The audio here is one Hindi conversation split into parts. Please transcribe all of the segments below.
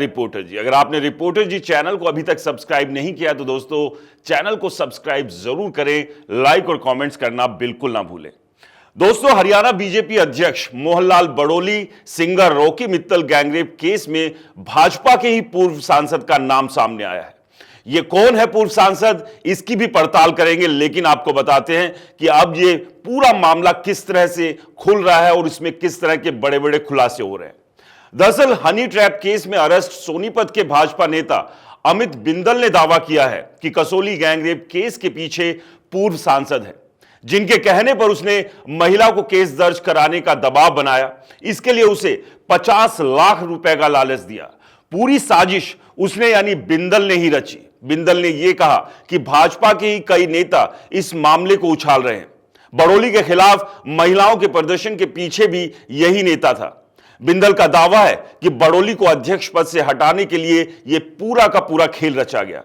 रिपोर्टर जी। अगर आपने रिपोर्टर जी चैनल को अभी तक सब्सक्राइब नहीं किया तो दोस्तों चैनल को सब्सक्राइब जरूर करें, लाइक और कमेंट्स करना बिल्कुल ना भूलें। दोस्तों, हरियाणा बीजेपी अध्यक्ष Mohanlal Badoli singer Rocky Mittal gangrape case में भाजपा के ही पूर्व सांसद का नाम सामने आया है। ये कौन है पूर्व सांसद, इसकी भी पड़ताल करेंगे, लेकिन आपको बताते हैं कि अब ये पूरा मामला किस तरह से खुल रहा है और इसमें किस तरह के बड़े बड़े खुलासे हो रहे हैं। दरअसल हनी ट्रैप केस में अरेस्ट सोनीपत के भाजपा नेता अमित बिंदल ने दावा किया है कि कसोली गैंगरेप केस के पीछे पूर्व सांसद है, जिनके कहने पर उसने महिला को केस दर्ज कराने का दबाव बनाया। इसके लिए उसे 50 लाख रुपए का लालच दिया। पूरी साजिश उसने यानी बिंदल ने ही रची। बिंदल ने यह कहा कि भाजपा के ही कई नेता इस मामले को उछाल रहे हैं। बड़ोली के खिलाफ महिलाओं के प्रदर्शन के पीछे भी यही नेता था। बिंदल का दावा है कि बड़ोली को अध्यक्ष पद से हटाने के लिए यह पूरा का पूरा खेल रचा गया।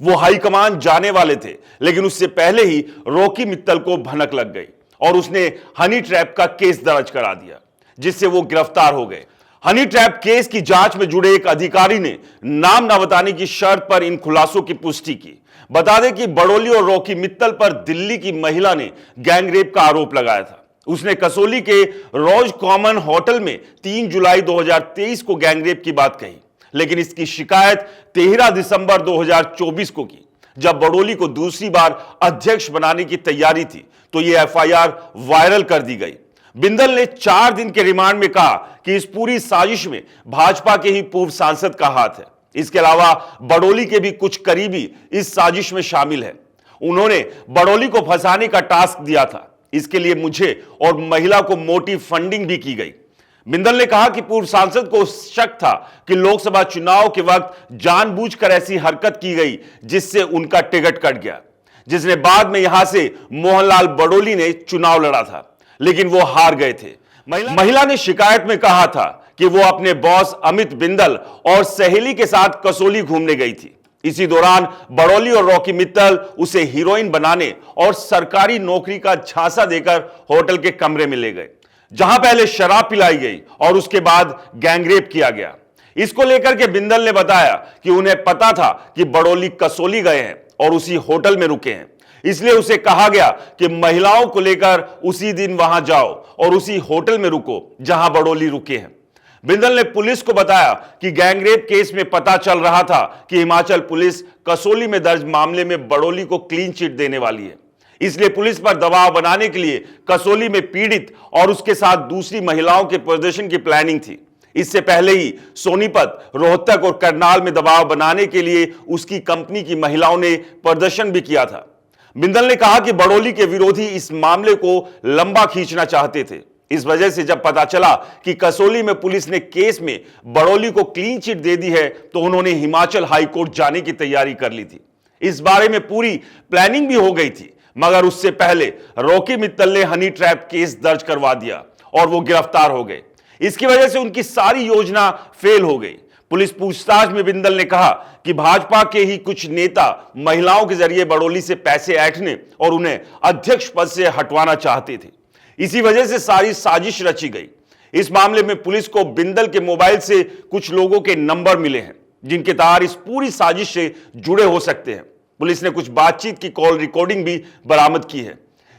वो हाईकमान जाने वाले थे, लेकिन उससे पहले ही रॉकी मित्तल को भनक लग गई और उसने हनी ट्रैप का केस दर्ज करा दिया, जिससे वो गिरफ्तार हो गए। हनी ट्रैप केस की जांच में जुड़े एक अधिकारी ने नाम न बताने की शर्त पर इन खुलासों की पुष्टि की। बता दें कि बड़ोली और रॉकी मित्तल पर दिल्ली की महिला ने गैंगरेप का आरोप लगाया था। उसने कसोली के रोज कॉमन होटल में 3 जुलाई 2023 को गैंगरेप की बात कही, लेकिन इसकी शिकायत 13 दिसंबर 2024 को की। जब बड़ोली को दूसरी बार अध्यक्ष बनाने की तैयारी थी तो यह एफआईआर वायरल कर दी गई। बिंदल ने 4 दिन के रिमांड में कहा कि इस पूरी साजिश में भाजपा के ही पूर्व सांसद का हाथ है। इसके अलावा बड़ोली के भी कुछ करीबी इस साजिश में शामिल है। उन्होंने बड़ोली को फंसाने का टास्क दिया था। इसके लिए मुझे और महिला को मोटी फंडिंग भी की गई। बिंदल ने कहा कि पूर्व सांसद को शक था कि लोकसभा चुनाव के वक्त जानबूझकर ऐसी हरकत की गई जिससे उनका टिकट कट गया, जिसने बाद में यहां से मोहनलाल बड़ोली ने चुनाव लड़ा था, लेकिन वो हार गए थे। महिला ने शिकायत में कहा था कि वो अपने बॉस अमित बिंदल और सहेली के साथ कसोली घूमने गई थी। इसी दौरान बड़ोली और रॉकी मित्तल उसे हीरोइन बनाने और सरकारी नौकरी का झांसा देकर होटल के कमरे में ले गए, जहां पहले शराब पिलाई गई और उसके बाद गैंगरेप किया गया। इसको लेकर के बिंदल ने बताया कि उन्हें पता था कि बड़ोली कसोली गए हैं और उसी होटल में रुके हैं, इसलिए उसे कहा गया कि महिलाओं को लेकर उसी दिन वहां जाओ और उसी होटल में रुको जहां बड़ोली रुके हैं। बिंदल ने पुलिस को बताया कि गैंगरेप केस में पता चल रहा था कि हिमाचल पुलिस कसोली में दर्ज मामले में बड़ोली को क्लीन चिट देने वाली है, इसलिए पुलिस पर दबाव बनाने के लिए कसोली में पीड़ित और उसके साथ दूसरी महिलाओं के प्रदर्शन की प्लानिंग थी। इससे पहले ही सोनीपत, रोहतक और करनाल में दबाव बनाने के लिए उसकी कंपनी की महिलाओं ने प्रदर्शन भी किया था। बिंदल ने कहा कि बड़ोली के विरोधी इस मामले को लंबा खींचना चाहते थे। इस वजह से जब पता चला कि कसोली में पुलिस ने केस में बड़ोली को क्लीन चिट दे दी है तो उन्होंने हिमाचल हाईकोर्ट जाने की तैयारी कर ली थी। इस बारे में पूरी प्लानिंग भी हो गई थी, मगर उससे पहले रॉकी मित्तल ने हनी ट्रैप केस दर्ज करवा दिया और वो गिरफ्तार हो गए। इसकी वजह से उनकी सारी योजना फेल हो गई। पुलिस पूछताछ में बिंदल ने कहा कि भाजपा के ही कुछ नेता महिलाओं के जरिए बड़ोली से पैसे ऐंठने और उन्हें अध्यक्ष पद से हटवाना चाहते थे। इसी वजह से सारी साजिश रची गई। इस मामले में पुलिस को बिंदल के मोबाइल से कुछ लोगों के नंबर मिले हैं जिनके तार इस पूरी साजिश से जुड़े हो सकते हैं। पुलिस ने कुछ बातचीत की कॉल रिकॉर्डिंग भी बरामद की है,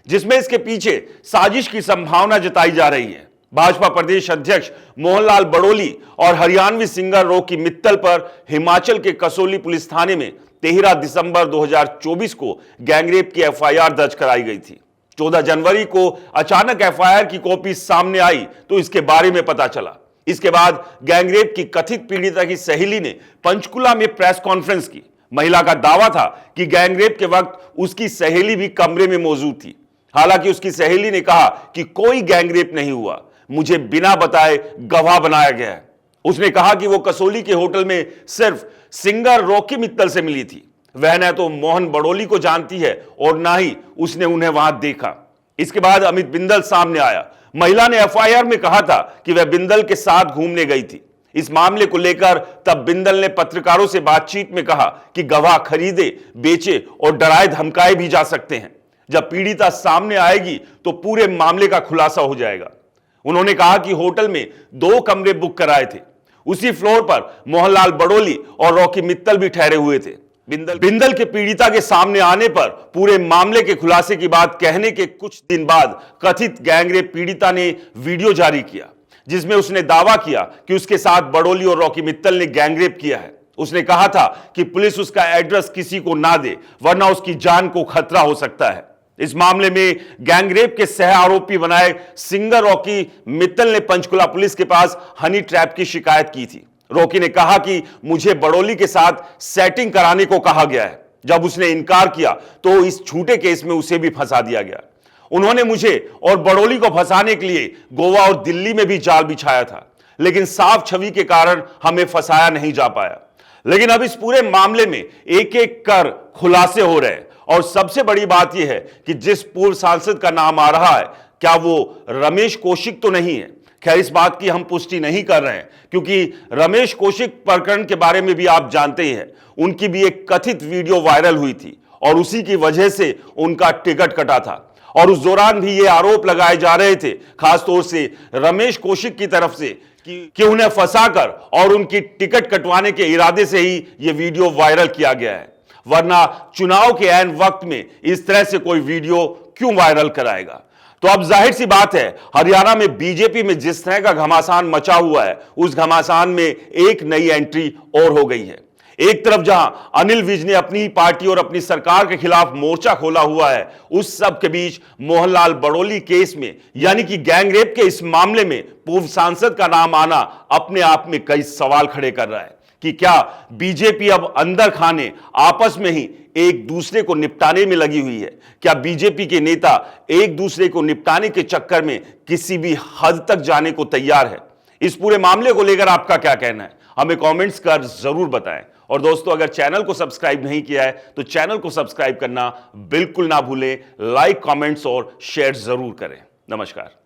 जिसमें इसके पीछे साजिश की संभावना जताई जा रही है। भाजपा प्रदेश अध्यक्ष मोहनलाल बड़ोली और हरियाणवी सिंगर रॉकी मित्तल पर हिमाचल के कसोली पुलिस थाने में 13 दिसंबर 2024 को गैंगरेप की एफआईआर दर्ज कराई गई थी। 14 जनवरी को अचानक एफआईआर की कॉपी सामने आई तो इसके बारे में पता चला। इसके बाद गैंगरेप की कथित पीड़िता की सहेली ने पंचकुला में प्रेस कॉन्फ्रेंस की। महिला का दावा था कि गैंगरेप के वक्त उसकी सहेली भी कमरे में मौजूद थी। हालांकि उसकी सहेली ने कहा कि कोई गैंगरेप नहीं हुआ, मुझे बिना बताए गवाह बनाया गया है। उसने कहा कि वो कसोली के होटल में सिर्फ सिंगर रॉकी मित्तल से मिली थी। वह न तो मोहन बड़ोली को जानती है और ना ही उसने उन्हें वहां देखा। इसके बाद अमित बिंदल सामने आया। महिला ने एफआईआर में कहा था कि वह बिंदल के साथ घूमने गई थी। इस मामले को लेकर तब बिंदल ने पत्रकारों से बातचीत में कहा कि गवाह खरीदे, बेचे और डराए धमकाए भी जा सकते हैं। जब पीड़िता सामने आएगी तो पूरे मामले का खुलासा हो जाएगा। उन्होंने कहा कि होटल में 2 कमरे बुक कराए थे। उसी फ्लोर पर मोहनलाल बड़ोली और रॉकी मित्तल भी ठहरे हुए थे। बिंदल के पीड़िता के सामने आने पर पूरे मामले के खुलासे की बात कहने के कुछ दिन बाद कथित गैंगरेप पीड़िता ने वीडियो जारी किया, जिसमें उसने दावा किया कि उसके साथ बड़ोली और रॉकी मित्तल ने गैंगरेप किया है। उसने कहा था कि पुलिस उसका एड्रेस किसी को ना दे, वरना उसकी जान को खतरा हो सकता है। इस मामले में गैंगरेप के सह आरोपी बनाए सिंगर रॉकी मित्तल ने पंचकुला पुलिस के पास हनी ट्रैप की शिकायत की थी। रॉकी ने कहा कि मुझे बड़ोली के साथ सेटिंग कराने को कहा गया है। जब उसने इनकार किया तो इस झूठे केस में उसे भी फंसा दिया गया। उन्होंने मुझे और बड़ोली को फंसाने के लिए गोवा और दिल्ली में भी जाल बिछाया था, लेकिन साफ छवि के कारण हमें फंसाया नहीं जा पाया। लेकिन अब इस पूरे मामले में एक एक कर खुलासे हो रहे हैं और सबसे बड़ी बात यह है कि जिस पूर्व सांसद का नाम आ रहा है, क्या वो रमेश कौशिक तो नहीं है। खैर, इस बात की हम पुष्टि नहीं कर रहे हैं, क्योंकि रमेश कौशिक प्रकरण के बारे में भी आप जानते ही हैं। उनकी भी एक कथित वीडियो वायरल हुई थी और उसी की वजह से उनका टिकट कटा था और उस दौरान भी ये आरोप लगाए जा रहे थे, खासतौर से रमेश कौशिक की तरफ से, कि उन्हें फंसाकर और उनकी टिकट कटवाने के इरादे से ही यह वीडियो वायरल किया गया है। वरना चुनाव के ऐन वक्त में इस तरह से कोई वीडियो क्यों वायरल कराएगा। तो अब जाहिर सी बात है, हरियाणा में बीजेपी में जिस तरह का घमासान मचा हुआ है, उस घमासान में एक नई एंट्री और हो गई है। एक तरफ जहां अनिल विज ने अपनी पार्टी और अपनी सरकार के खिलाफ मोर्चा खोला हुआ है, उस सब के बीच मोहनलाल बड़ोली केस में, यानी कि गैंगरेप के इस मामले में पूर्व सांसद का नाम आना अपने आप में कई सवाल खड़े कर रहा है कि क्या बीजेपी अब अंदर खाने, आपस में ही एक दूसरे को निपटाने में लगी हुई है। क्या बीजेपी के नेता एक दूसरे को निपटाने के चक्कर में किसी भी हद तक जाने को तैयार है। इस पूरे मामले को लेकर आपका क्या कहना है, हमें कमेंट्स कर जरूर बताएं। और दोस्तों, अगर चैनल को सब्सक्राइब नहीं किया है तो चैनल को सब्सक्राइब करना बिल्कुल ना भूलें। लाइक, कमेंट्स और शेयर जरूर करें। नमस्कार।